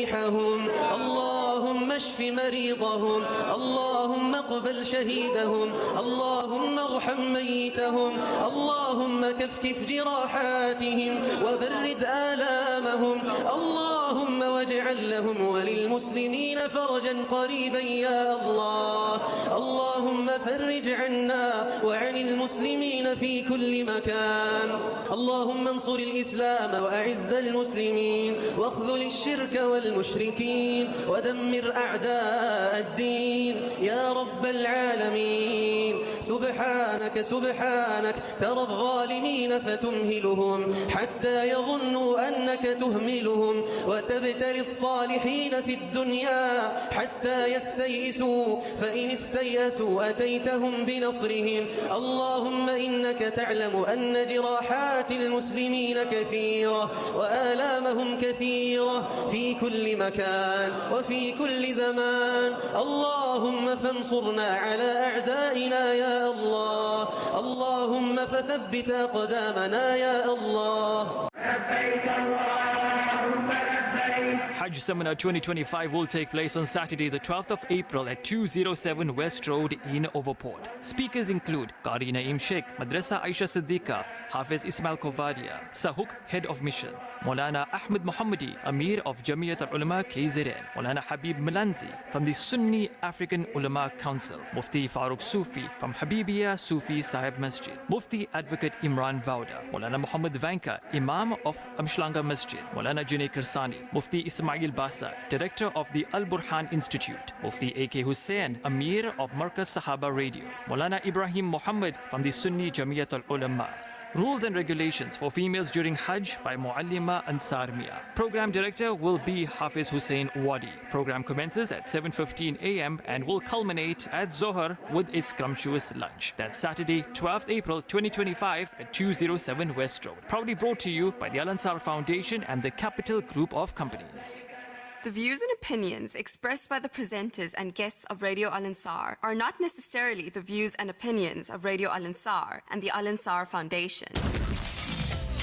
جريحهم، اللهم اشف مريضهم، اللهم اقبل شهيدهم، اللهم ارحم ميتهم، اللهم كفكف جراحاتهم وبرد آلامهم، اللهم واجعل لهم وللمسلمين فرجا قريبا يا الله. اللهم فرج عنا وعن المسلمين في كل مكان. اللهم انصر الإسلام وأعز المسلمين واخذل الشرك والمشركين ودمر أعداء الدين يا رب العالمين. سبحانك سبحانك ترى الظالمين فتمهلهم حتى يظنوا أنك تهملهم، وتبتلي الصالحين في الدنيا حتى يستيئسوا، فإن استيئسوا أتيتهم بنصرهم. اللهم إنك تعلم أن جراحات المسلمين كثيرة وآلامهم كثيرة في كل مكان وفي كل زمان. اللهم فانصرنا على أعدائنا يا الله، اللهم فثبت أقدامنا يا الله. Hajj Seminar 2025 will take place on Saturday the 12th of April at 207 West Road in Overport. Speakers include Qari Naeem Sheikh, Madrasa Aisha Siddiqa, Hafiz Ismail Kovadia, Sahuk, Head of Mission, Maulana Ahmed Muhammadi, Amir of Jamiyat al-Ulama KZN, Maulana Habib Milanzi from the Sunni African Ulama Council, Mufti Farooq Sufi from Habibiyya Sufi Sahib Masjid, Mufti Advocate Imran Vauda, Maulana Muhammad Vanka, Imam of Amshlanga Masjid, Maulana Junaid Kirsani, Mufti Ismail Basa, Director of the Al-Burhan Institute, Mufti A.K. Hussain, Amir of Markaz Sahaba Radio, Maulana Ibrahim Muhammad from the Sunni Jamiyat al-Ulama. Rules and regulations for females during Hajj by Muallima Ansar Mia. Program director will be Hafiz Hussain Wadi. Program commences at 7:15 a.m. and will culminate at Zohar with a scrumptious lunch. That's Saturday, 12th April 2025 at 207 West Road. Proudly brought to you by the Al Ansar Foundation and the Capital Group of Companies. The views and opinions expressed by the presenters and guests of Radio Al Ansar are not necessarily the views and opinions of Radio Al Ansar and the Al Ansar Foundation.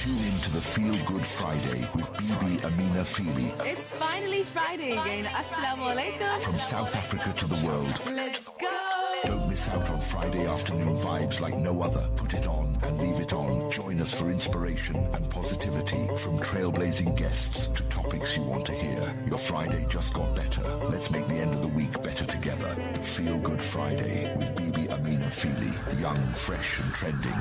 Tune in to the Feel Good Friday with Bibi Amina Feely. It's finally Friday again. Assalamu alaikum. From South Africa to the world. Let's go. Don't miss out on Friday afternoon vibes like no other. Put it on and leave it on. Join us for inspiration and positivity from trailblazing guests to topics you want to hear. Your Friday just got better. Let's make the end of the week better together. The Feel Good Friday with Bibi Amina Feely. Young, fresh and trending.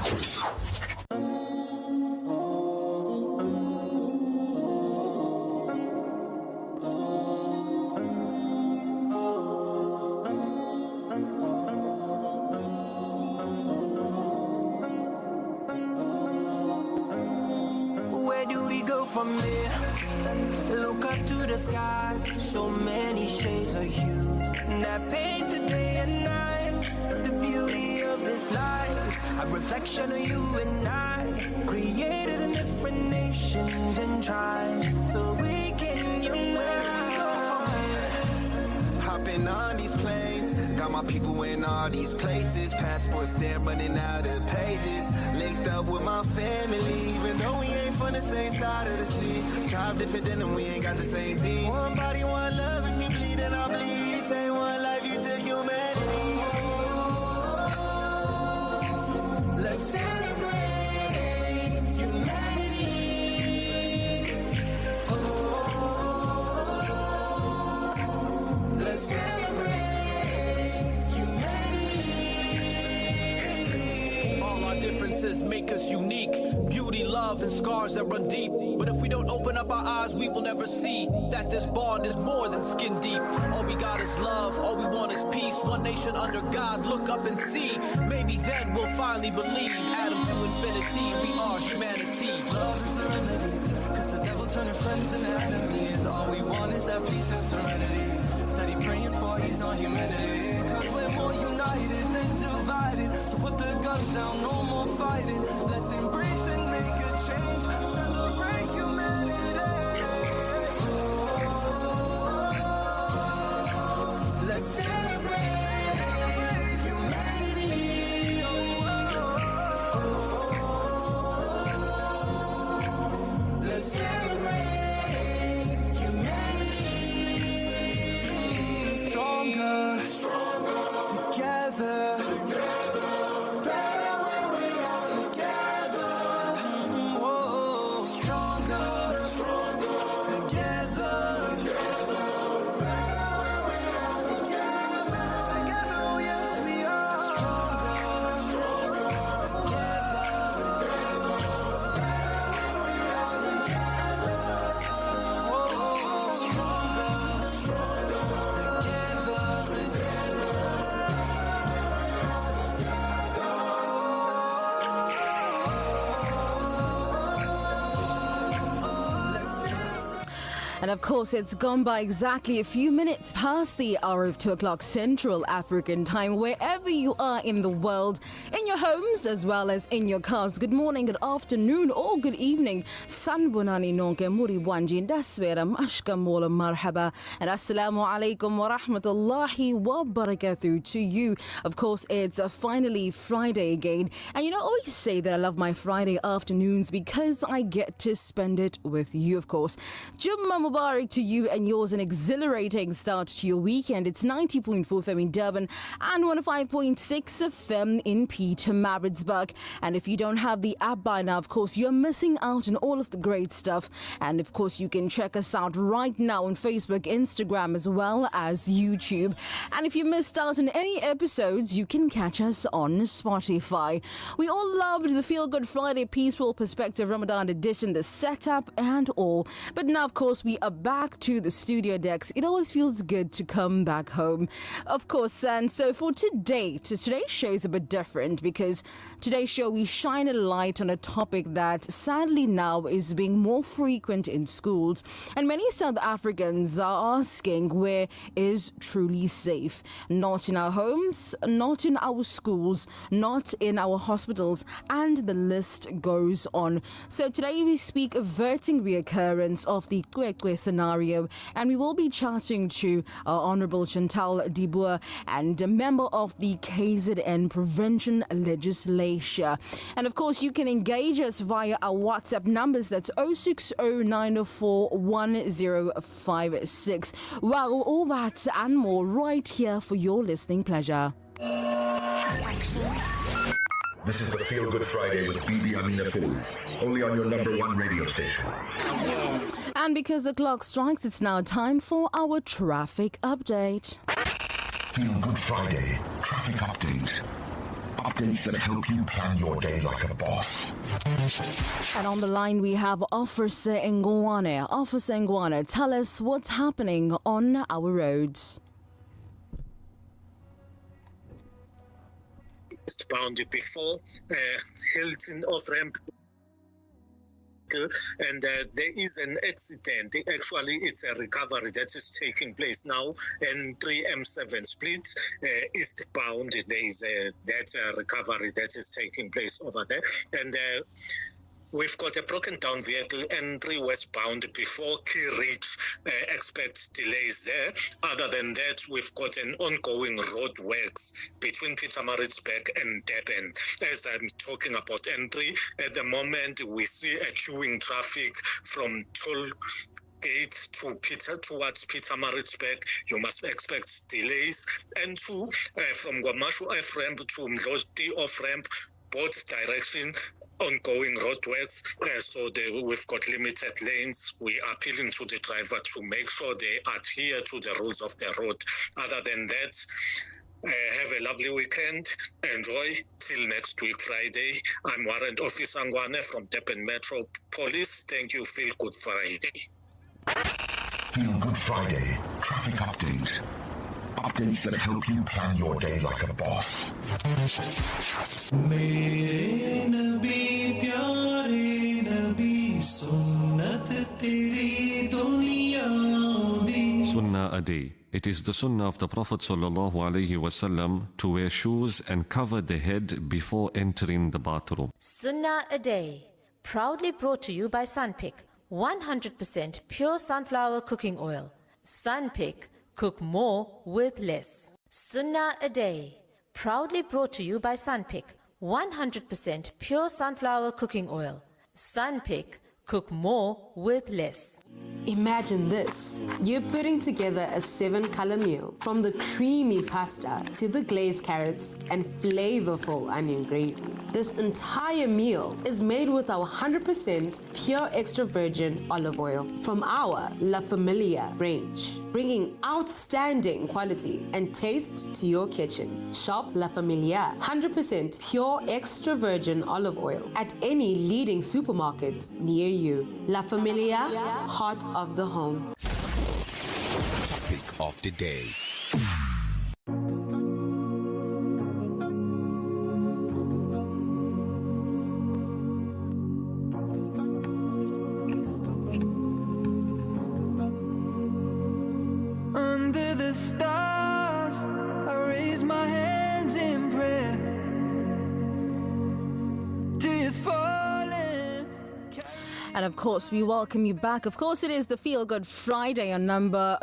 From here, look up to the sky, so many shades of hues that paint the day and night. The beauty of this life, a reflection of you and I, created in different nations and tribes, so we can unite. Hopping on these planes, got my people in all these places. Passport stamp running out of pages. Linked up with my family, even though we ain't from the same side of the sea. Tribe different than them, we ain't got the same genes. One body, one love, if you bleed, then I bleed. Take one life, you took humanity. Let's celebrate humanity. Let's celebrate humanity. All our differences make us unique. Beauty, love, and scars that run deep. But if we don't open up our eyes, we will never see that this bond is more than skin deep. All we got is love, all we want is peace. One nation under God, look up and see. Maybe then we'll finally believe. Atom to infinity, we are humanity. Love is the remedy, cause the devil turning friends into enemies. All we want is that peace and serenity. Steady praying for ease on humanity, cause we're more united than divided. So put the guns down, no more fighting. Let's embrace and make a change. Celebrate humanity. Let's celebrate humanity. Let's celebrate humanity. And of course, it's gone by exactly a few minutes past the hour of 2 o'clock Central African time, wherever you are in the world, in your homes as well as in your cars. Good morning, good afternoon, or good evening. Sanbonani nonke muri wanji daswera mashka mola marhaba and assalamu alaikum wa rahmatullahi wa barakatuh to you. Of course, it's finally Friday again. And I always say that I love my Friday afternoons because I get to spend it with you, of course. Jumma Mubarak to you and yours, an exhilarating start to your weekend. It's 90.4 FM in Durban and 105.6 FM in Pietermaritzburg. And if you don't have the app by now, of course, you're missing out on all of the great stuff. And of course, you can check us out right now on Facebook, Instagram, as well as YouTube. And if you missed out on any episodes, you can catch us on Spotify. We all loved the Feel Good Friday Peaceful Perspective Ramadan edition, the setup and all. But now, of course, we are back to the studio decks. It always feels good to come back home, of course. And so for today's show is a bit different because today's show we shine a light on a topic that sadly now is being more frequent in schools. And many South Africans are asking where is truly safe. Not in our homes, not in our schools, not in our hospitals, and the list goes on. So today we speak averting reoccurrence of the CWECWE scenario, and we will be chatting to Honourable Shontel Boer and a member of the KZN Provincial Legislature. And of course, you can engage us via our WhatsApp numbers. That's 0609041056. Well, all that and more right here for your listening pleasure. This is the Feel Good Friday with Bibi Amina Fool, only on your number one radio station. And because the clock strikes, it's now time for our traffic update. Feel Good Friday, traffic update. Updates that help you plan your day like a boss. And on the line we have Officer Ngwane. Officer Ngwane, tell us what's happening on our roads. Bound before Hilton off-ramp, and there is an accident. Actually, it's a recovery that is taking place now in 3M7 split eastbound. There is that recovery that is taking place over there, and we've got a broken down vehicle N3 westbound before Key Ridge. Expect delays there. Other than that, we've got an ongoing road works between Pietermaritzburg and Durban. As I'm talking about N3, at the moment we see a queuing traffic from toll gate towards Pietermaritzburg. You must expect delays. And two, from Guamashu F-ramp to Mloti off-ramp, both direction, ongoing roadworks, so we've got limited lanes. We are appealing to the driver to make sure they adhere to the rules of the road. Other than that, have a lovely weekend. Enjoy till next week, Friday. I'm Warrant Officer Ngwane from Durban Metro Police. Thank you. Feel Good Friday. Feel Good Friday, traffic update. Updates that help you plan your day like a boss. Sunnah a day. It is the sunnah of the Prophet ﷺ to wear shoes and cover the head before entering the bathroom. Sunnah a day. Proudly brought to you by Sunpick. 100% pure sunflower cooking oil. Sunpick. Cook more with less. Sunnah a day. Proudly brought to you by Sunpick. 100% pure sunflower cooking oil. Sunpick. Cook more with less. Imagine this. You're putting together a 7-color meal, from the creamy pasta to the glazed carrots and flavorful onion gravy. This entire meal is made with our 100% pure extra virgin olive oil from our La Familia range, bringing outstanding quality and taste to your kitchen. Shop La Familia 100% pure extra virgin olive oil at any leading supermarkets near you. La Familia, heart of the home. Topic of the day. the stars. I raise my hands in prayer. Tears falling. And of course, we welcome you back. Of course, it is the Feel Good Friday on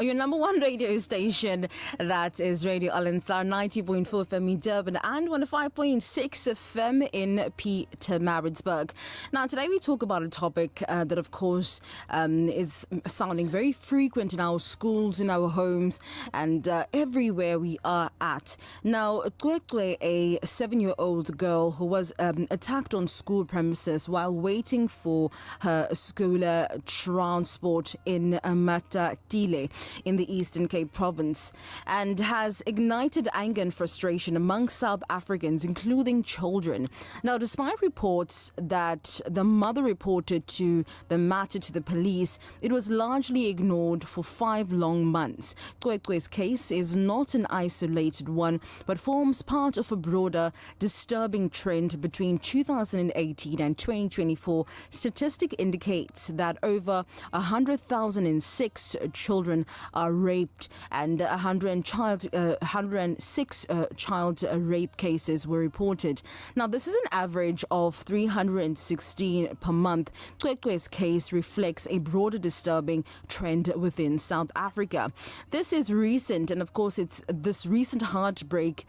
your number one radio station. That is Radio Al-Ansar 90.4 FM in Durban and 105.6 FM in Pietermaritzburg. Now, today we talk about a topic that, of course, is sounding very frequent in our schools, in our homes, and everywhere we are at. Now, CWECWE, a 7-year-old girl who was attacked on school premises while waiting for her school transport in Matatile in the Eastern Cape province, and has ignited anger and frustration among South Africans, including children. Now, despite reports that the mother reported the matter to the police, it was largely ignored for 5 long months. CWECWE's case is not an isolated one, but forms part of a broader disturbing trend between 2018 and 2024. Statistic indicates that over 100,006 children are raped and 106 child rape cases were reported. Now, this is an average of 316 per month. CWECWE's case reflects a broader disturbing trend within South Africa. This is recent, and of course, it's this recent heartbreaking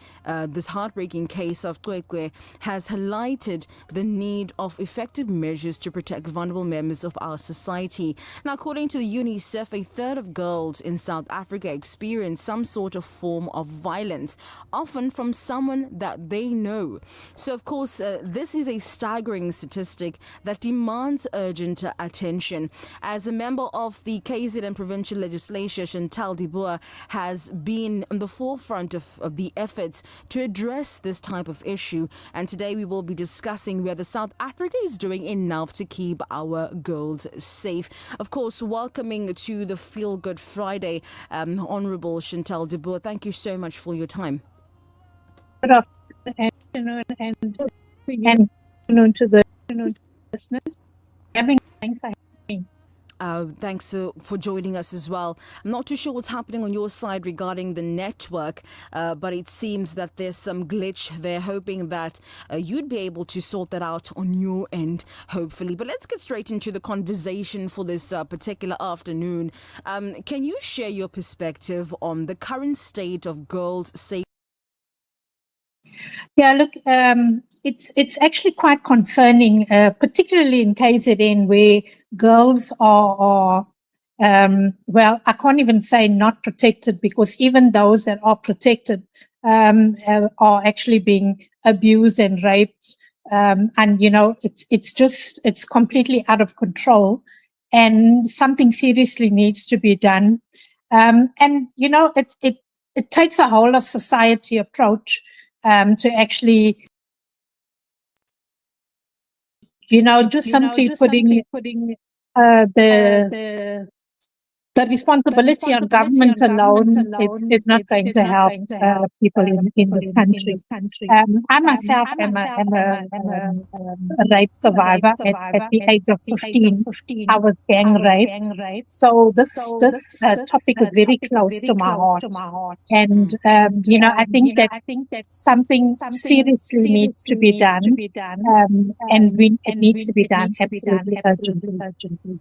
case of CWECWE has highlighted the need of effective measures to protect vulnerable members of our society. Now, according to the UNICEF, a third of girls in South Africa experience some sort of form of violence, often from someone that they know. So, of course, this is a staggering statistic that demands urgent attention. As a member of the KZN Provincial Legislature, Shontel Boer has been on the forefront of the efforts to address this type of issue. And today we will be discussing whether South Africa is doing enough to keep our girls safe. Of course, welcoming to the Feel Good Friday, Honorable Shontel Boer. Thank you so much for your time. Good afternoon and afternoon to the listeners. Thanks for having me. Thanks for joining us as well. I'm not too sure what's happening on your side regarding the network, but it seems that there's some glitch there, hoping that you'd be able to sort that out on your end, hopefully. But let's get straight into the conversation for this particular afternoon. Can you share your perspective on the current state of girls' safety? Yeah, look, it's actually quite concerning, particularly in KZN, where girls are well, I can't even say not protected, because even those that are protected are actually being abused and raped, and it's completely out of control, and something seriously needs to be done, and it takes a whole of society approach to actually, just simply putting the responsibility on government alone is not going to help people in this country. I myself am a rape survivor. At the age of 15, I was gang raped. So this topic is very close to my heart. And, I think that something seriously needs to be done. And it needs to be done absolutely urgently.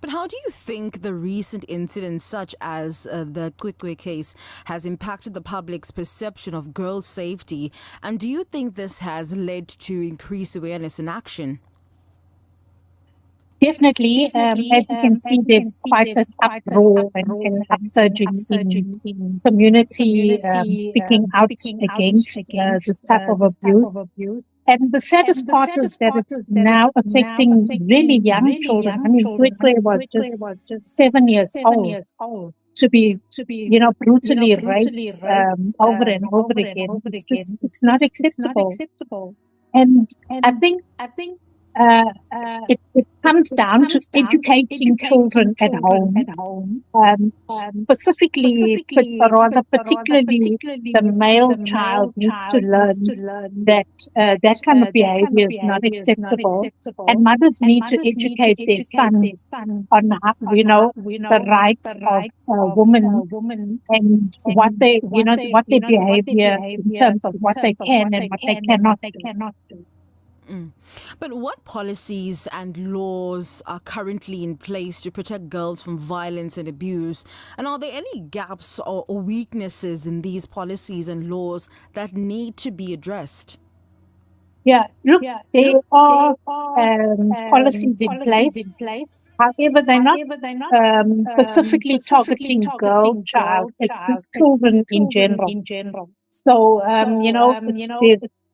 But how do you think the recent incidents, such as the CWECWE case, has impacted the public's perception of girls' safety? And do you think this has led to increased awareness and action? Definitely. As you can see, there's quite an uproar and upsurging in community speaking out against this type of abuse. And the saddest part is that it's now affecting really young children. I mean, CWECWE was just 7 years old. To be brutally raped over and over again. It's not acceptable. And I think it comes down to educating children at home, specifically, or rather particularly, the male child needs to learn that that kind of behavior is not acceptable, and mothers need to educate their sons on how, the rights of women and what they, what their behavior in terms of what they can and what they cannot do. But what policies and laws are currently in place to protect girls from violence and abuse? And are there any gaps or weaknesses in these policies and laws that need to be addressed? Yeah, look, there are policies in place. However, they're not specifically targeting girl child. It's just children in general. So,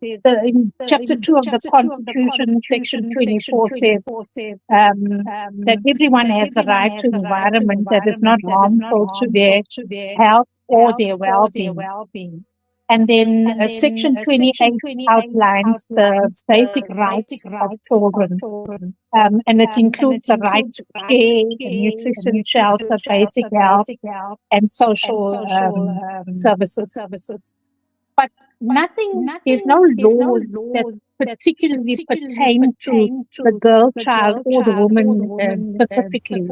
in Chapter 2 of the Constitution, Section 24 says that everyone has the right to environment that is not harmful to their health or their well-being. And then Section 28 outlines the basic rights of children. And it includes the right to care, nutrition, shelter, basic health, and social services. But there's no laws that particularly pertain to the girl child or the woman specifically.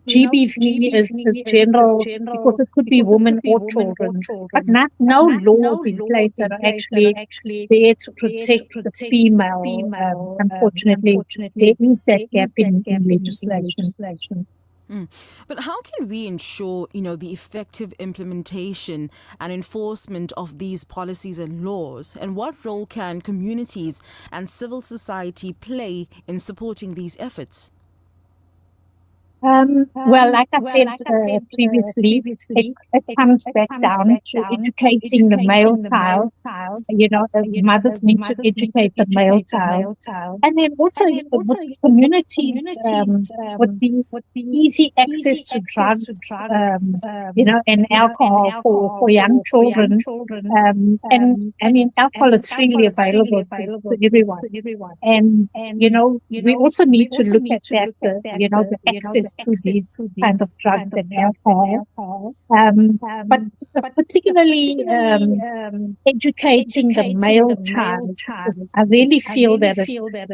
GBV is general because it could be women or children, but no laws in place that are actually there to protect the female. Unfortunately, there is that gap in legislation. But how can we ensure, the effective implementation and enforcement of these policies and laws? And what role can communities and civil society play in supporting these efforts? Well, like I said previously, it comes back down to educating the male child. Mothers need to educate the male child. And then also with communities, with the easy access to drugs, and alcohol for young children. And I mean, alcohol is freely available to everyone. And, we also need to look at that, the access to these kind of drugs and alcohol. But particularly educating the male child, I really feel that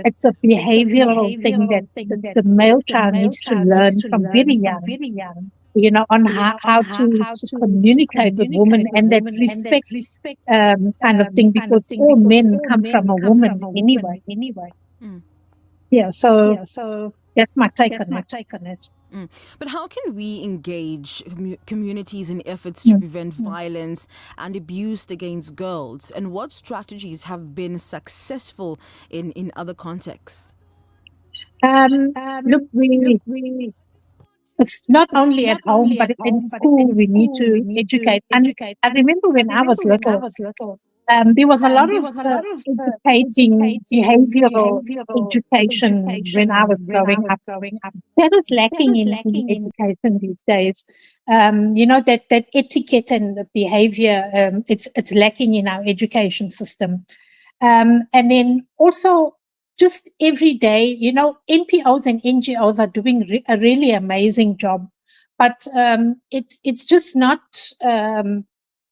it's a behavioral thing that the male child needs to learn from very young. On how to communicate with women, and that respect kind of thing, because all men come from a woman anyway. Yeah, so that's my take on it. But how can we engage communities in efforts to prevent violence and abuse against girls? And what strategies have been successful in other contexts? Look, it's not only at home, but in school we need to educate. And I remember when I was little, there was a lot of educating, behavioral education when I was growing up. That is lacking in education these days. That etiquette and the behavior, it's lacking in our education system. And then also just every day, NPOs and NGOs are doing a really amazing job, but it's just not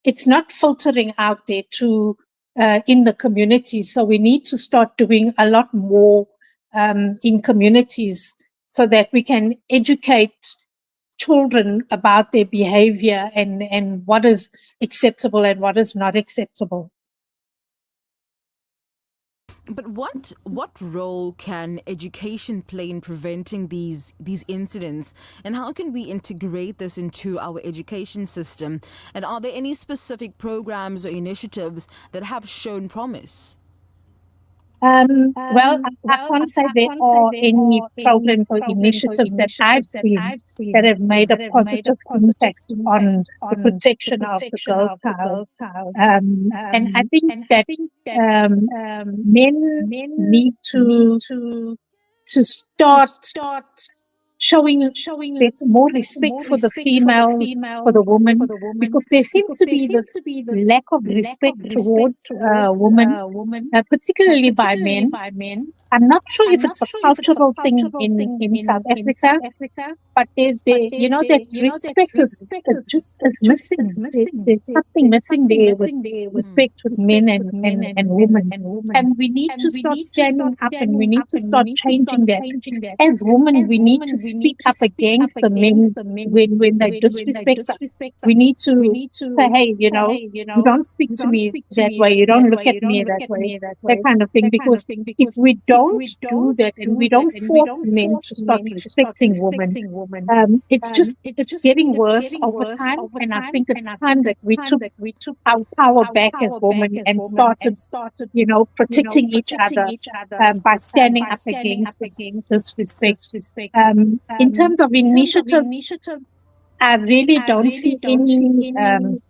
it's not filtering out there to in the community. So we need to start doing a lot more in communities so that we can educate children about their behavior and what is acceptable and what is not acceptable. But what role can education play in preventing these incidents, and how can we integrate this into our education system? And are there any specific programs or initiatives that have shown promise? Well, I can't say there are any programs or initiatives that I've seen that have made a positive impact on the protection of the girl child. And I think that men need to start showing there's more respect for the female, for the woman, because there seems to be this lack of respect towards women, particularly by men. I'm not sure if it's a cultural thing in South Africa, but that respect is missing. There's something missing there with respect with men and women. And we need to start standing up and we need to start changing that. As women, we need to speak up against the men when they disrespect us. We need to say, hey, you don't speak to me that way, you don't look at me that way, that kind of thing. Because if we don't do that and we don't force men to start respecting women, it's getting worse over time. And I think it's time that we took our power back as women and started protecting each other by standing up against disrespect. In terms of initiatives, I really don't see any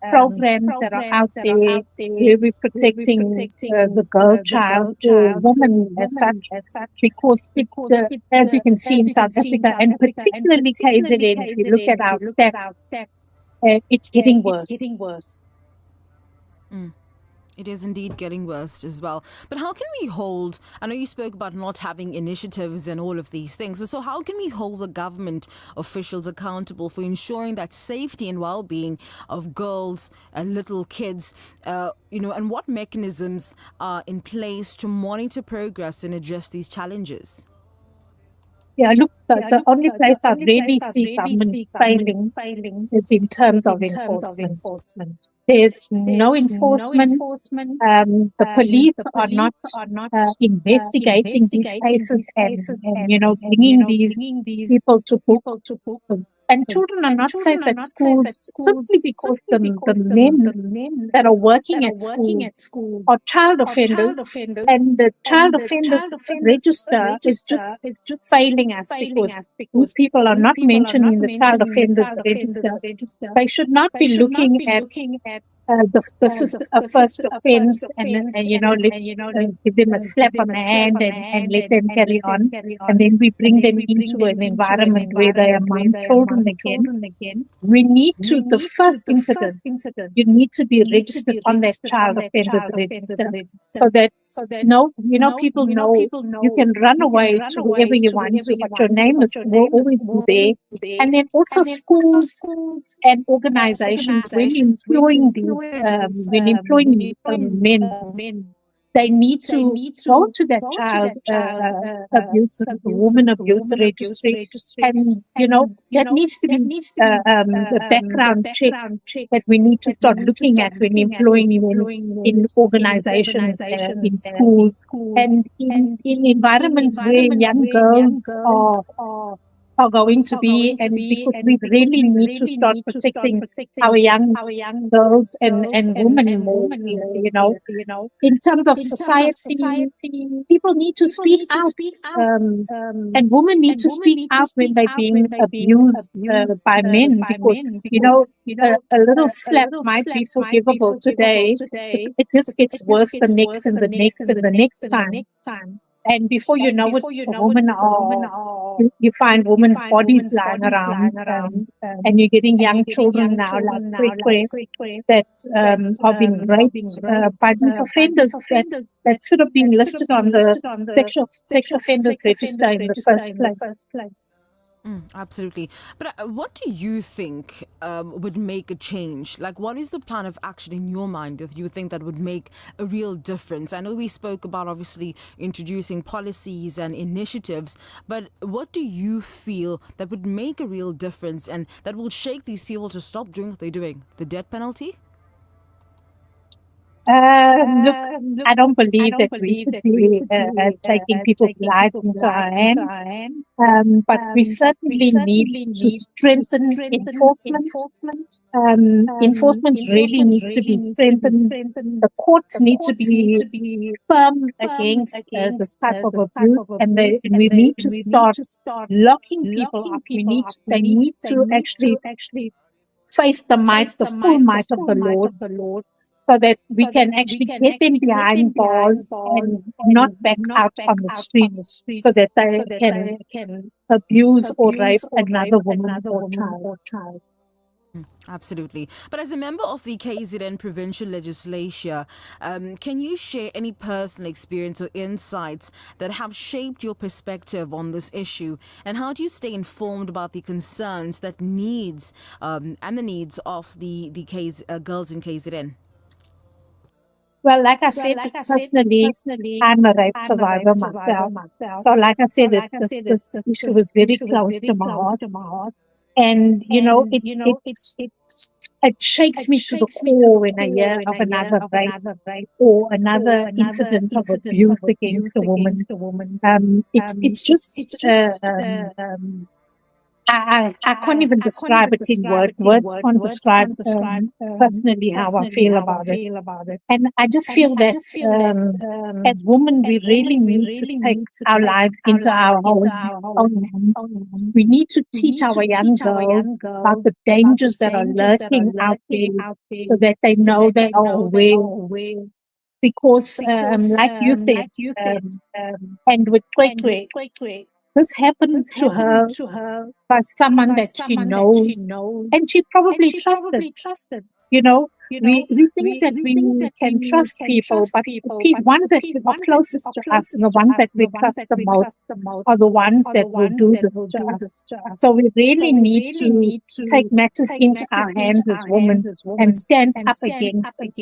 programs that are out there where we're protecting the girl child or woman as such, because as you can see in South Africa, and particularly KZN, if you look at our stats, it's getting worse. It is indeed getting worse as well. But how can we hold, I know you spoke about not having initiatives and all of these things, but so how can we hold the government officials accountable for ensuring that safety and well-being of girls and little kids, and what mechanisms are in place to monitor progress and address these challenges? Yeah, look, the only place I really see government failing is in terms of enforcement. There's no enforcement. The police are not investigating these cases and bringing these people to book. And children are not safe at schools simply because the men that are working at school are child offenders, and the child offenders register is just failing us because these people are not mentioned in the child offenders register. They should not be looking at this is a first offense and let's give them a slap on the hand and let them carry on, and then we bring them into an environment where they are among children again. We need to, the first incident, you need to be registered on that child offenders register, so that people know you can run away to wherever you want to, but your name will always be there. And then also schools and organizations, when employing these men, they need to go to that child abuse, woman abuse registry, and that needs to be the background checks that we need to start looking at when employing them in organizations, in schools, and in environments where young girls are going to be, and because we really need to start protecting our young girls and women more, in terms of society, people need to speak out, and women need to speak out when they're being abused by men, because a little slap might be forgivable today, it just gets worse the next and the next and the next time. And before you know it, you find women's bodies lying around, and you're getting young children now, like CWECWE, that are being raped by these offenders that should have been listed on the sex offenders register in the first place. Absolutely. But what do you think would make a change? Like, what is the plan of action in your mind that you think that would make a real difference? I know we spoke about obviously introducing policies and initiatives, but what do you feel that would make a real difference and that will shake these people to stop doing what they're doing? The death penalty? Look, I don't believe that we should be taking people's lives into our hands, but we certainly need to strengthen enforcement. Enforcement really needs to be strengthened. The courts need to be firm against this type of abuse, and we need to start locking people up. They need to actually face the full might of the Lord, so that we can actually get them behind bars and not back out on the streets, so that they can abuse or rape another woman or child. Absolutely. But as a member of the KZN Provincial Legislature, can you share any personal experience or insights that have shaped your perspective on this issue? And how do you stay informed about the concerns that needs and the needs of the girls in KZN? Well, like I said, personally, I'm a rape survivor myself. So, like I said, this issue is very close to my heart. And, it shakes me to the core when I hear of another rape or another incident of abuse against a woman. It's just, I can't even describe it in words. Words can't describe personally how I feel about it. And I just feel that as women, we really need to take our lives into our own hands. We need to teach our young girls about the dangers that are lurking out there so that they know they are aware. Because, like you said, and with CWECWE, this happened to her by someone that she knows, and she probably trusted. We think that we can trust people, but the ones that are closest to us and the ones that we trust the most are the ones that will do this to us. So we really need to take matters into our hands as women and stand up against this,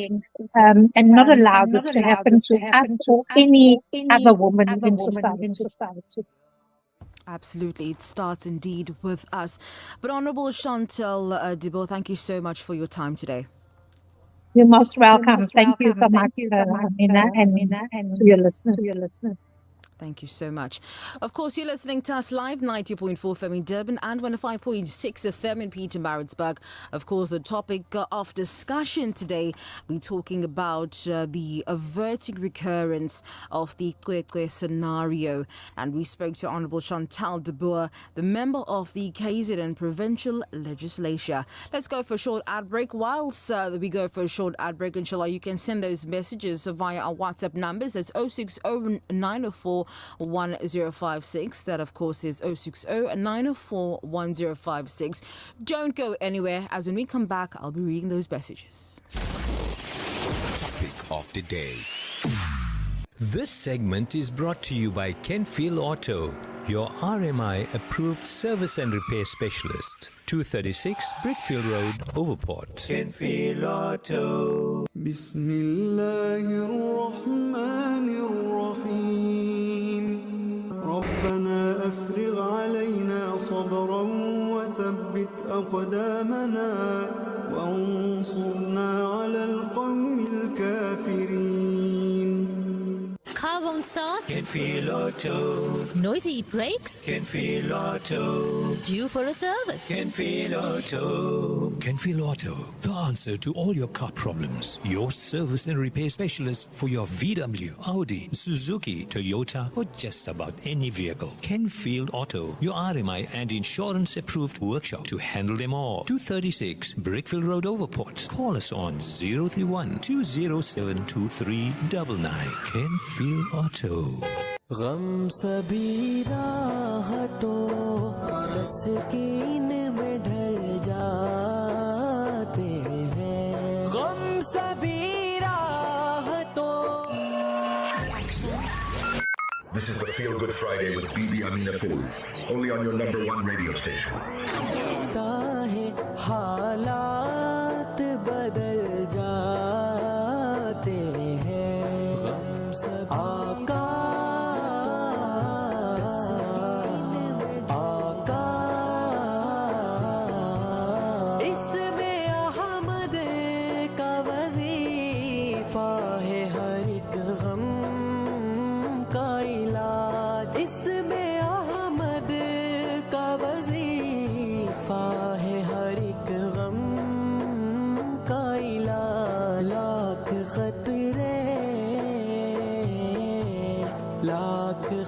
and not allow this to happen to us or any other woman in society. Absolutely. It starts indeed with us. But Honorable Shontel Debo, thank you so much for your time today. You're most welcome. Thank you so much, Amina, and to your listeners. Thank you so much. Of course, you're listening to us live, 90.4 FM in Durban and 105.6 FM in Pietermaritzburg. Of course, the topic of discussion today, we're talking about the averting recurrence of the CWECWE scenario. And we spoke to Honorable Shontel de Boer, the member of the KZN Provincial Legislature. Let's go for a short ad break. Whilst we go for a short ad break, inshallah, you can send those messages via our WhatsApp numbers. That's 060-904 1056. That, of course, is 060-904 1056. Don't go anywhere, as when we come back, I'll be reading those messages. Topic of the day. This segment is brought to you by Kenfield Auto, your RMI approved service and repair specialist. 236 Brickfield Road, Overport. Kenfield Auto. Bismillahirrahmanirrahim. ربنا أفرغ علينا صبرا وثبت أقدامنا وانصرنا على القوم الكافرين. Car won't start? Kenfield Auto. Noisy brakes? Kenfield Auto. Due for a service? Kenfield Auto. Kenfield Auto, the answer to all your car problems. Your service and repair specialist for your VW, Audi, Suzuki, Toyota, or just about any vehicle. Kenfield Auto, your RMI and insurance approved workshop to handle them all. 236 Brickfield Road, Overport. Call us on 031-207-2399. Kenfield Auto. गम सभी राहतों तस्कीन में ढल जाते हैं गम सभी राहतों. This is the Feel Good Friday with Bibi Amina Pool, only on your number one radio station. हालात बदल जाते हैं गम सभी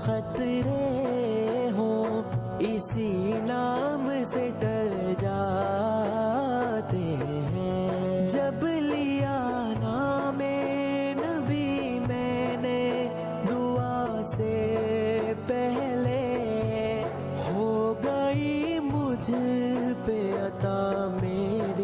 खतरे हो इसी नाम से टल जाते हैं जब लिया नामे नबी मैंने दुआ से पहले हो गई मुझ पे अता मेरी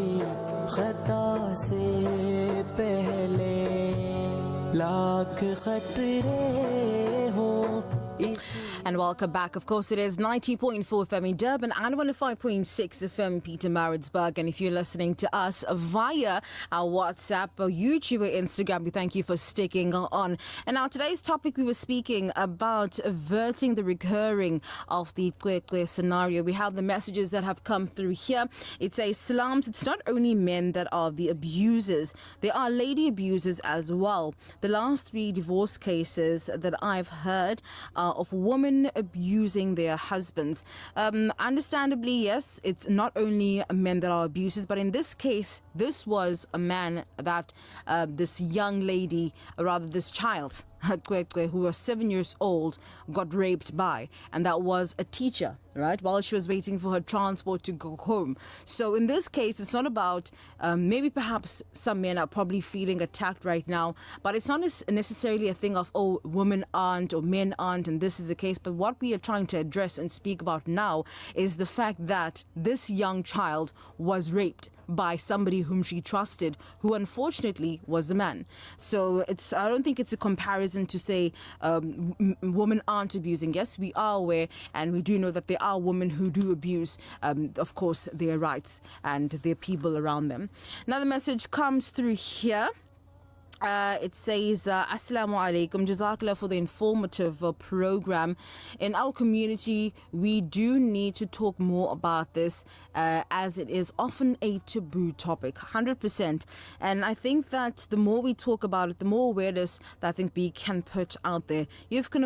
And welcome back. Of course, it is 90.4 FM in Durban and 105.6 FM Pietermaritzburg. And if you're listening to us via our WhatsApp, or YouTube, or Instagram, we thank you for sticking on. And now today's topic, we were speaking about averting the recurring of the CWECWE scenario. We have the messages that have come through here. It says, Salams, it's not only men that are the abusers. There are lady abusers as well. The last 3 divorce cases that I've heard are of women abusing their husbands. Understandably, yes, it's not only men that are abusers, but in this case, this was a man that this young lady, or rather this child, CWECWE, who was 7 years old, got raped by, and that was a teacher, right, while she was waiting for her transport to go home. So in this case, it's not about maybe perhaps some men are probably feeling attacked right now, but it's not necessarily a thing of, oh, women aren't or men aren't, and this is the case. But what we are trying to address and speak about now is the fact that this young child was raped by somebody whom she trusted, who unfortunately was a man. So I don't think it's a comparison to say women aren't abusing. Yes, we are aware, and we do know that there are women who do abuse, of course, their rights and their people around them. Now the message comes through here. It says, Assalamu alaikum, Jazakallah for the informative program. In our community, we do need to talk more about this as it is often a taboo topic, 100%. And I think that the more we talk about it, the more awareness that I think we can put out there. You can,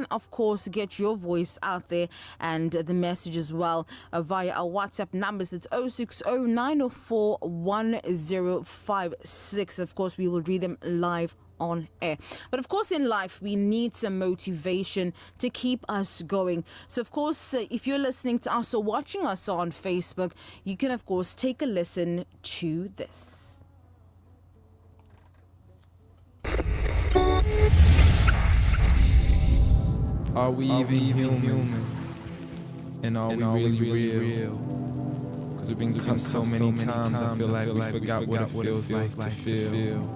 of course, get your voice out there and the message as well via our WhatsApp numbers. It's 060-904-1056. Of course, we will read them live on air. But of course, in life, we need some motivation to keep us going. So of course, if you're listening to us or watching us on Facebook, you can of course take a listen to this. Are we even human? And are we really real? Because we've been cut so many times, I feel like we forgot what it feels like to feel.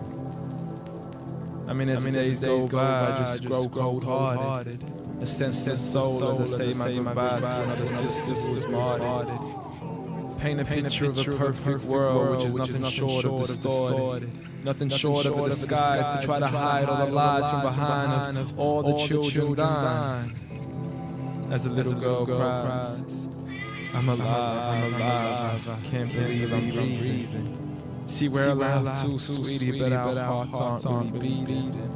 I mean, as the days go by, I just grow cold-hearted. A senseless soul as I say my goodbyes to another sister who was martyred. Paint a picture of a perfect world, which is nothing short of distorted. Nothing short of a disguise to try to hide all the lies from behind of all the children dying. As a little girl cries, I'm alive, I can't believe I'm breathing. See, we're alive too, sweetie, but our hearts aren't really beating.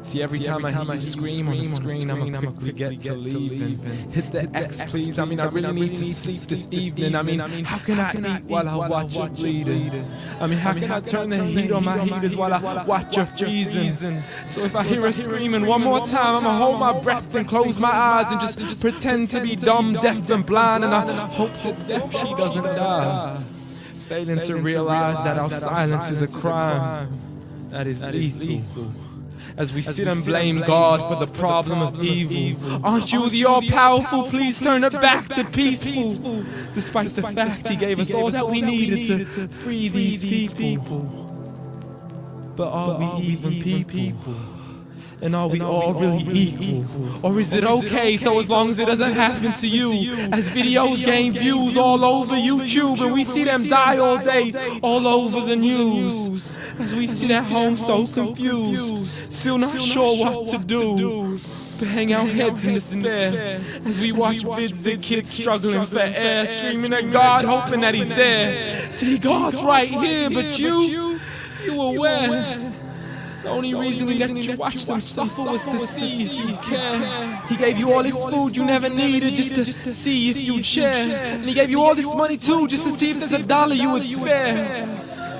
See, every time I hear you scream on the screen, I'ma quickly get to leaving. Hit the X, please. I mean, I really need to sleep this evening. I mean, how can I eat while I watch you bleeding? I mean, how can I turn the heat on my heaters while I watch you freezing? So if I hear her screaming one more time, I'ma hold my breath and close my eyes and just pretend to be dumb, deaf and blind, and I hope to death she doesn't die. Failing to realize that our silence is a crime that is lethal. As we sit and blame God for the problem of evil. Aren't you the all-powerful? Please turn it back to peaceful. Despite the fact He gave us all that we needed to free these people. But are we even people? And are we all really equal? Or is it okay so as long as it doesn't happen to you? As videos gain views all over YouTube and we see them die all day all over the news. As we sit at home so confused, still not sure what to do, but hang our heads in despair as we watch vids of kids struggling for air, screaming at God, hoping that He's there. See, God's right here, but you aware. The only reason He let you watch them suffer was to see if you care. He gave you all this food you never needed just to see if you'd share. And He gave you all this money too just to see if there's a dollar you would spare.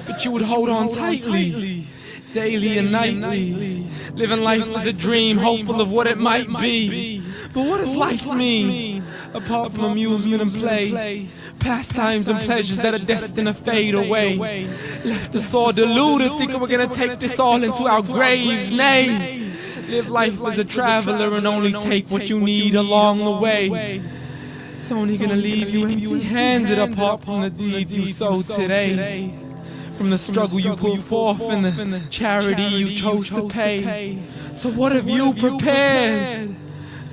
But you would hold on tightly, daily and nightly, living life as a dream, hopeful of what it might be. But what does life mean, apart from amusement and play? Pastimes and pleasures that are destined to fade away. Left us all deluded, thinking we're gonna take this all into our graves. Nay, live life as a traveler and only take what you need along the way. It's only gonna leave you empty-handed apart from the deeds you sowed today. from the struggle you put forth and the charity you chose to pay. So what have you prepared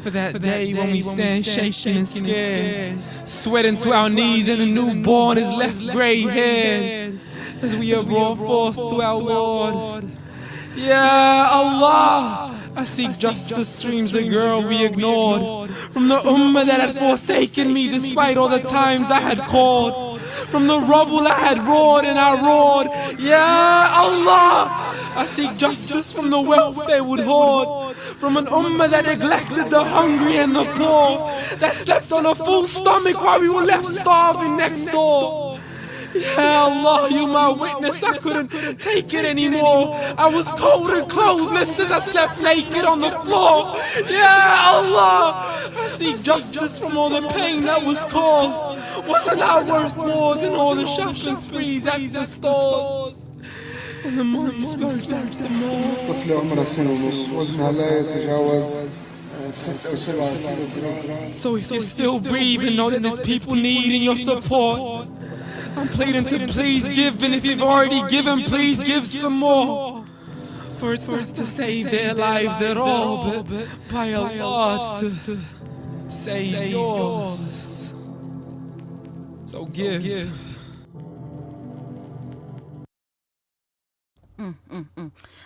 for that day when we stand shaking and scared, sweating to our knees and a newborn is left grey-haired as we are brought forth to our Lord? Ya Allah, I seek justice, screams the girl we ignored, from the ummah that had forsaken me despite all the times I had called, from the rubble I had roared and I roared. Ya Allah, I seek justice from the wealth they would hoard, from an ummah that neglected the hungry and the poor, that slept on a full stomach while we were left starving next door. Ya Allah, you my witness, I couldn't take it anymore. I was cold and clothless as I slept naked on the floor. Ya Allah, I seek justice from all the pain that was caused. Wasn't I worth more than all the shopping sprees at the stores? And the money splurged at the mall. طفل عمره سنة ونص وزنها لا يتجاوز 6 أو 7 كيلوغرام. So if you're still breathing, know that there's people needing your support. I'm pleading to please give, and if you've already given, please give some more. For it's not to save their lives at all, but by Allah it's to save yours. So give.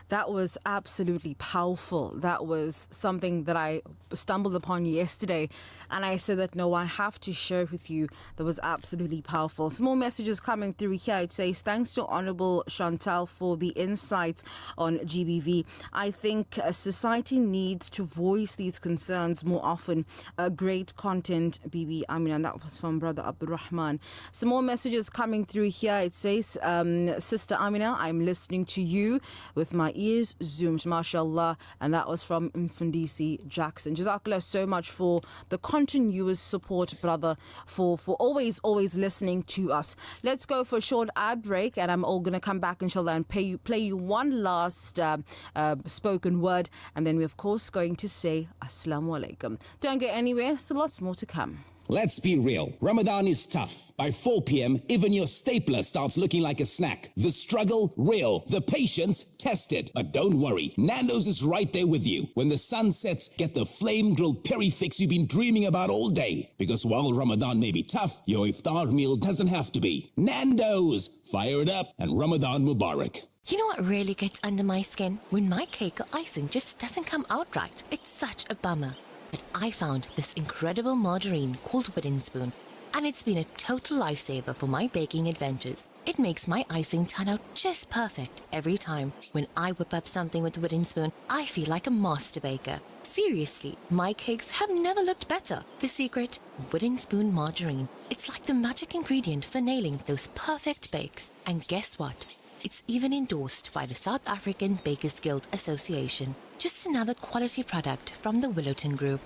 That was absolutely powerful. That was something that I stumbled upon yesterday, and I said that no, I have to share it with you. That was absolutely powerful. Some more messages coming through here. It says, thanks to Honorable Shontel for the insights on GBV. I think society needs to voice these concerns more often. Great content, Bibi. I mean, and that was from Brother Abdul Rahman. Some more messages coming through here. It says, Sister Amina, I'm listening to you with my ears zoomed, mashallah, and that was from Mfundisi Jackson. Jazakallah so much for the continuous support, brother, for always listening to us. Let's go for a short ad break, and I'm all going to come back, inshallah, and play you one last spoken word, and then we're of course going to say Assalamu alaikum. Don't go anywhere, so lots more to come. Let's be real. Ramadan is tough. By 4 p.m., even your stapler starts looking like a snack. The struggle, real. The patience, tested. But don't worry, Nando's is right there with you. When the sun sets, get the flame-grilled peri fix you've been dreaming about all day. Because while Ramadan may be tough, your iftar meal doesn't have to be. Nando's! Fire it up and Ramadan Mubarak. You know what really gets under my skin? When my cake or icing just doesn't come out right. It's such a bummer. But I found this incredible margarine called Wooden Spoon, and it's been a total lifesaver for my baking adventures. It makes my icing turn out just perfect every time. When I whip up something with Wooden Spoon, I feel like a master baker. Seriously, my cakes have never looked better. The secret? Wooden Spoon margarine. It's like the magic ingredient for nailing those perfect bakes. And guess what? It's even endorsed by the South African Bakers Guild Association. Just another quality product from the Willowton Group.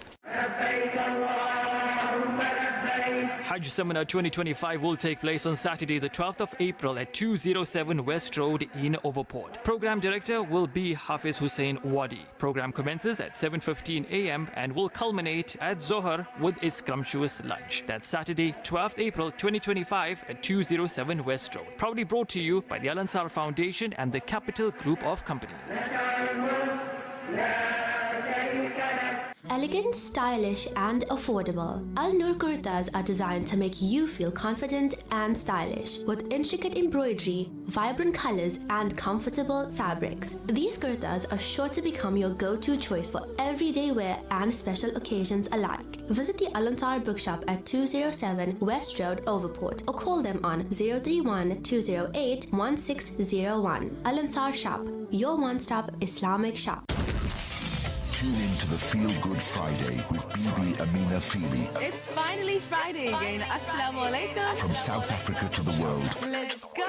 Hajj Seminar 2025 will take place on Saturday, the 12th of April at 207 West Road in Overport. Program director will be Hafiz Hussein Wadi. Program commences at 7:15 a.m. and will culminate at Zohar with a scrumptious lunch. That's Saturday, 12th April 2025 at 207 West Road. Proudly brought to you by the Al Ansar Foundation and the Capital Group of Companies. Elegant, stylish and affordable, Al Noor kurtas are designed to make you feel confident and stylish with intricate embroidery, vibrant colors and comfortable fabrics. These kurtas are sure to become your go-to choice for everyday wear and special occasions alike. Visit the Al Ansar bookshop at 207 West Road, Overport, or call them on 031-208-1601. Al Ansar Shop, your one-stop Islamic shop. Tune in to the Feel Good Friday with Bibi Amina Feely. It's finally Friday again. Assalamu alaikum. From South Africa to the world. Let's go.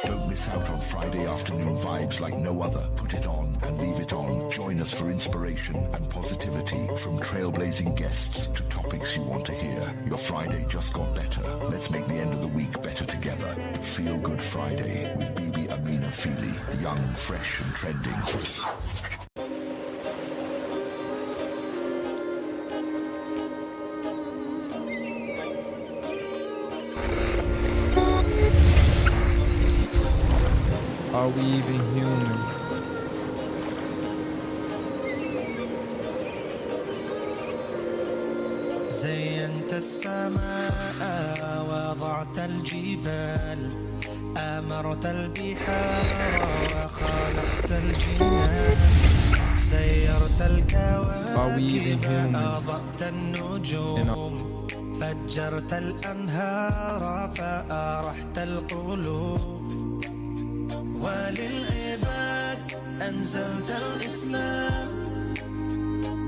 Don't miss out on Friday afternoon vibes like no other. Put it on and leave it on. Join us for inspiration and positivity from trailblazing guests to topics you want to hear. Your Friday just got better. Let's make the end of the week better together. The Feel Good Friday with Bibi Amina Feely. Young, fresh and trending. Are we even human? زينت السماء وضعت الجبال أمرت البحار وخلقت الجنان سيرت الكواكب أضأت النجوم فجرت الأنهار فأرحت القلوب وللعباد أنزلت الإسلام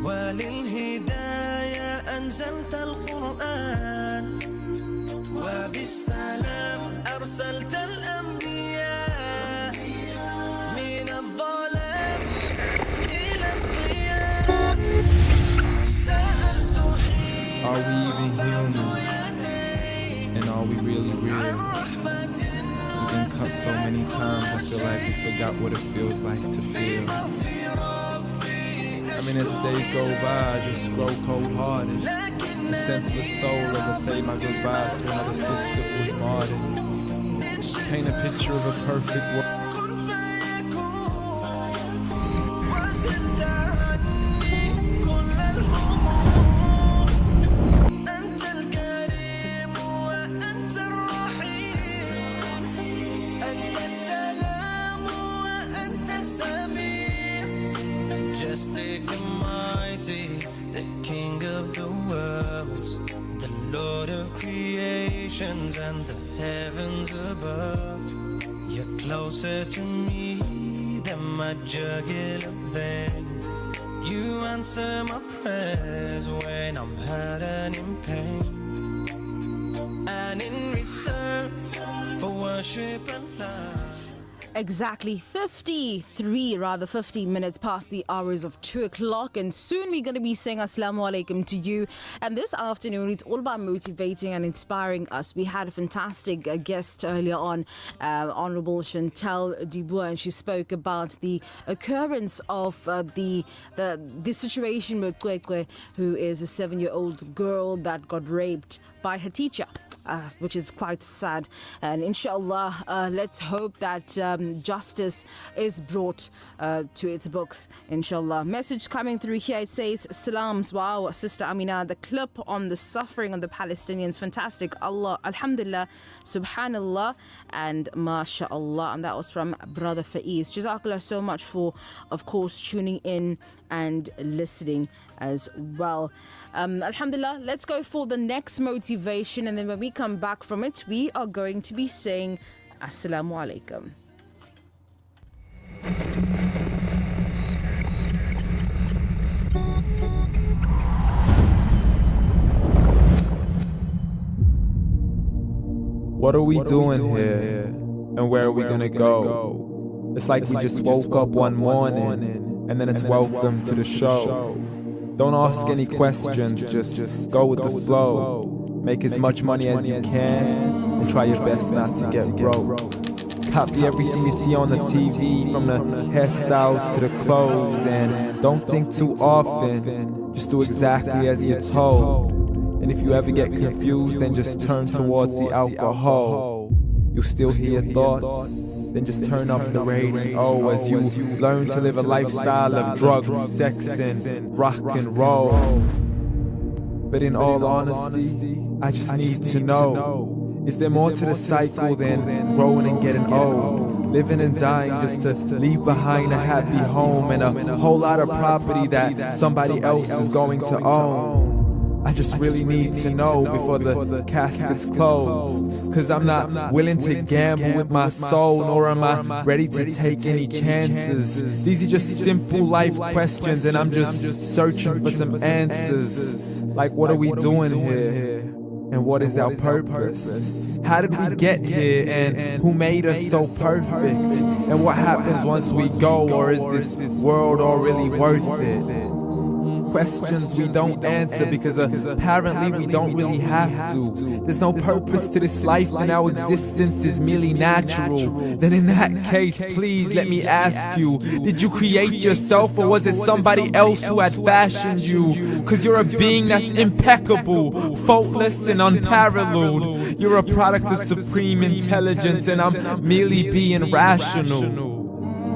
وللهداية أنزلت القرآن وبالسلام أرسلت الأنبياء من الظلام إلى الضياء سألت حين رفعت يدي And are we really real? We've been cut so many times, I feel like we forgot what it feels like to feel. I mean, as the days go by, I just grow cold-hearted. A senseless soul as I say my goodbyes to another sister who was martyred. Paint a picture of a perfect world. Majestic and mighty, the King of the worlds, the Lord of creations and the heavens above. You're closer to me than my jugular vein. You answer my prayers when I'm hurt and in pain. And in return for worship and love. Exactly 50 minutes past the hours of 2 o'clock, and soon we're going to be saying Assalamu alaikum to you. And this afternoon, it's all about motivating and inspiring us. We had a fantastic guest earlier on, Honorable Shontel, and she spoke about the occurrence of the situation with CWECWE, who is a 7-year-old girl that got raped by her teacher, which is quite sad. And inshallah, let's hope that justice is brought to its books, inshallah. Message coming through here, it says, Salams, wow, Sister Amina, the clip on the suffering of the Palestinians, fantastic. Allah, Alhamdulillah, Subhanallah, and MashaAllah. And that was from Brother Faiz. Jazakallah so much for, of course, tuning in and listening as well. Alhamdulillah, let's go for the next motivation, and then when we come back from it, we are going to be saying Assalamu alaikum. What are we doing here? And where are we gonna go? It's like we just woke up one morning, and then it's welcome to the show. Don't ask any questions, just go with the flow. Make as much money as you can, and try your best not to get broke. Copy everything you see on the TV, from the hairstyles to the clothes, and don't think too often, just do exactly as you're told. And if you ever get confused, then just turn towards the alcohol. You'll still hear your thoughts, then just turn up the radio as you learn to live a lifestyle of drugs, sex, and rock and roll. But in all honesty, I just need to know, is there more to the cycle than growing and getting old? Living and dying just to leave behind a happy home and a whole lot of property that somebody else is going to own. I just really need to know before the casket's closed, cause I'm not willing to gamble with my soul, nor am I ready to take any chances. These are just simple life questions, and I'm just searching for some answers. Like, what are we doing here? And what is our purpose? How did we get here, and who made us so perfect? And what happens once we go, or is this world all really worth it? questions we don't answer because apparently we don't really have to. There's no purpose to this life and our existence is merely natural. Then in that case, please let me ask you, did you create yourself or was it somebody else who had fashioned you? Cause you're a being that's impeccable, faultless and unparalleled. You're a product of supreme intelligence and I'm merely being rational.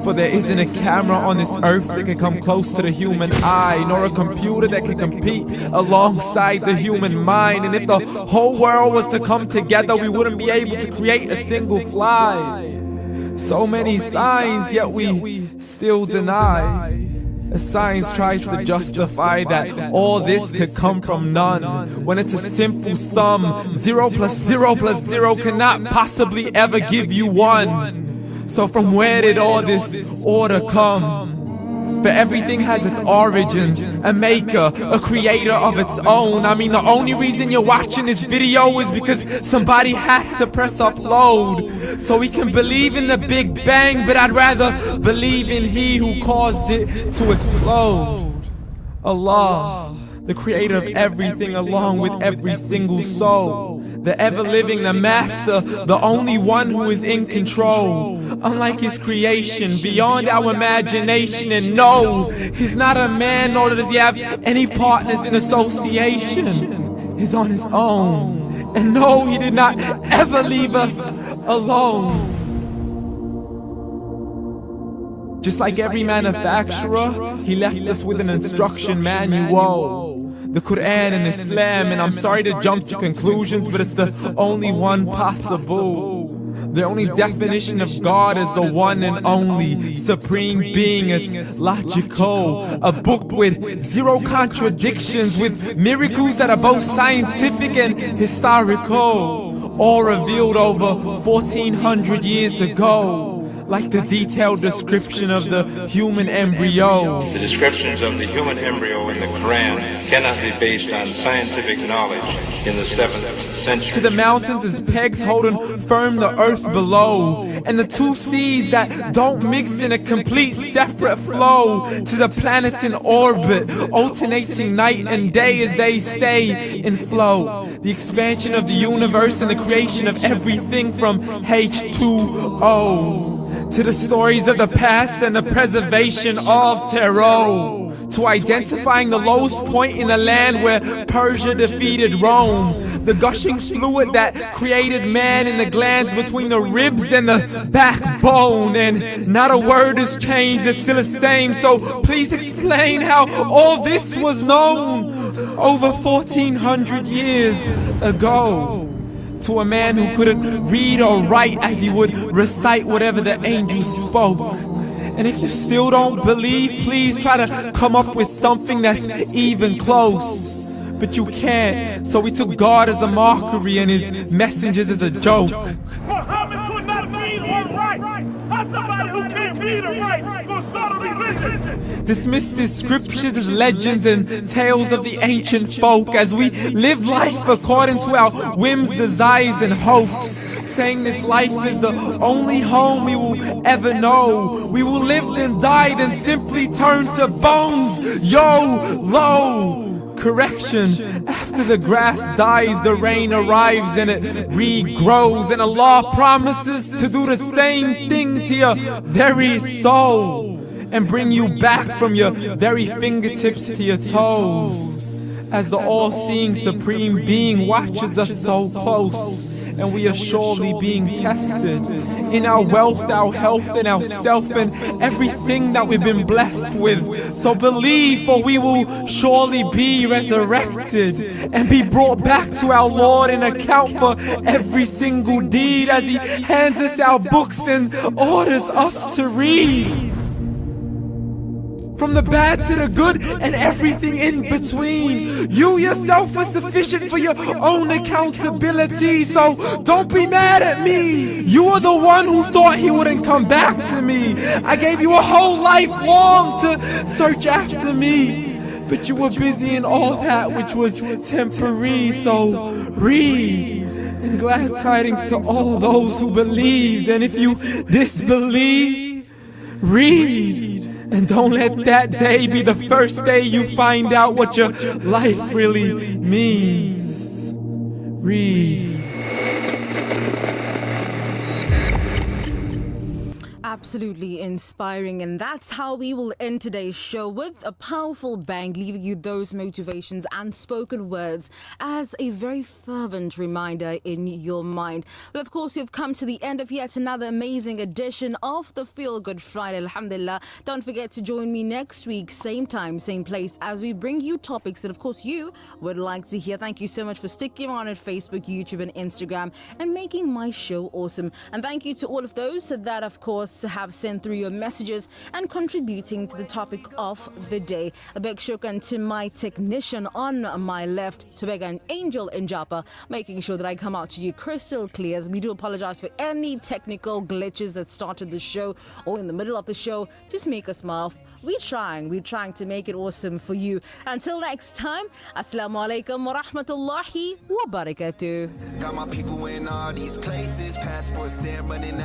For there isn't a camera on this earth that can come close to the human eye, nor a computer that can compete alongside the human mind. And if the whole world was to come together, we wouldn't be able to create a single fly. So many signs, yet we still deny. As science tries to justify that all this could come from none, when it's a simple sum. 0 plus 0 plus 0 cannot possibly ever give you 1. So from where did all this order come? For everything has its origins, a maker, a creator of its own. I mean, the only reason you're watching this video is because somebody had to press upload. So we can believe in the Big Bang, but I'd rather believe in He who caused it to explode. Allah, the creator of everything along with every single soul. The ever-living, the master, the only one who is in control. Unlike his creation, beyond our imagination. And no, he's not a man, nor does he have any partners in association. He's on his own. And no, he did not ever leave us alone. Just like every manufacturer, he left us with an instruction manual. The Quran and Islam, and I'm sorry to jump to conclusions, but it's the only one possible. The only definition of God is the one and only supreme being. It's logical, a book with 0 contradictions, with miracles that are both scientific and historical, all revealed over 1400 years ago. Like the detailed description of the human embryo. The descriptions of the human embryo in the Quran cannot be based on scientific knowledge in the 7th century. To the mountains as pegs holding firm the earth below, and the 2 seas that don't mix in a complete separate flow. To the planets in orbit, alternating night and day as they stay in flow. The expansion of the universe and the creation of everything from H2O. To the stories of the past and the preservation of Pharaoh. To identifying the lowest point in the land where Persia defeated Rome. The gushing fluid that created man in the glands between the ribs and the backbone. And not a word has changed, it's still the same. So please explain how all this was known over 1400 years ago. To a man who couldn't read or write as he would recite whatever the angels spoke. And if you still don't believe, please try to come up with something that's even close. But you can't, so we took God as a mockery and his messengers as a joke. Muhammad could not read or write. How somebody who can't read or write gonna start a religion? Dismiss his scriptures as legends and tales of the ancient folk as we live life according to our whims, desires, and hopes. Saying this life is the only home we will ever know. We will live and die, then simply turn to bones. YOLO! Correction, after the grass dies, the rain arrives and it regrows. And Allah promises to do the same thing to your very soul and bring you back from your very fingertips to your toes. As the all-seeing supreme being watches us so close. And we are surely being tested in our wealth, our health, and our self, and everything that we've been blessed with. So believe, for we will surely be resurrected and be brought back to our Lord and account for every single deed as He hands us our books and orders us to read. From the bad to the good and everything in between. You yourself are sufficient for your own accountability, so don't be mad at me. You are the one who thought He wouldn't come back to me. I gave you a whole life long to search after me, but you were busy in all that which was temporary, so read. And glad tidings to all those who believed, and if you disbelieve, read. And don't let that day be the first day you find out what your life really means. Read. Absolutely inspiring, and that's how we will end today's show, with a powerful bang, leaving you those motivations and spoken words as a very fervent reminder in your mind. But of course, we've come to the end of yet another amazing edition of the Feel Good Friday. Alhamdulillah. Don't forget to join me next week, same time, same place, as we bring you topics that of course you would like to hear. Thank you so much for sticking on at Facebook, YouTube and Instagram and making my show awesome. And thank you to all of those that of course have sent through your messages and contributing to the topic of the day. A big shukran to my technician on my left, Tobega and Angel in Japa, making sure that I come out to you crystal clear. We do apologize for any technical glitches that started the show or in the middle of the show. Just make us smile. We're trying to make it awesome for you. Until next time, Assalamu alaikum wa rahmatullahi wa barakatuh. Got my people in all these places, passports, they're running out.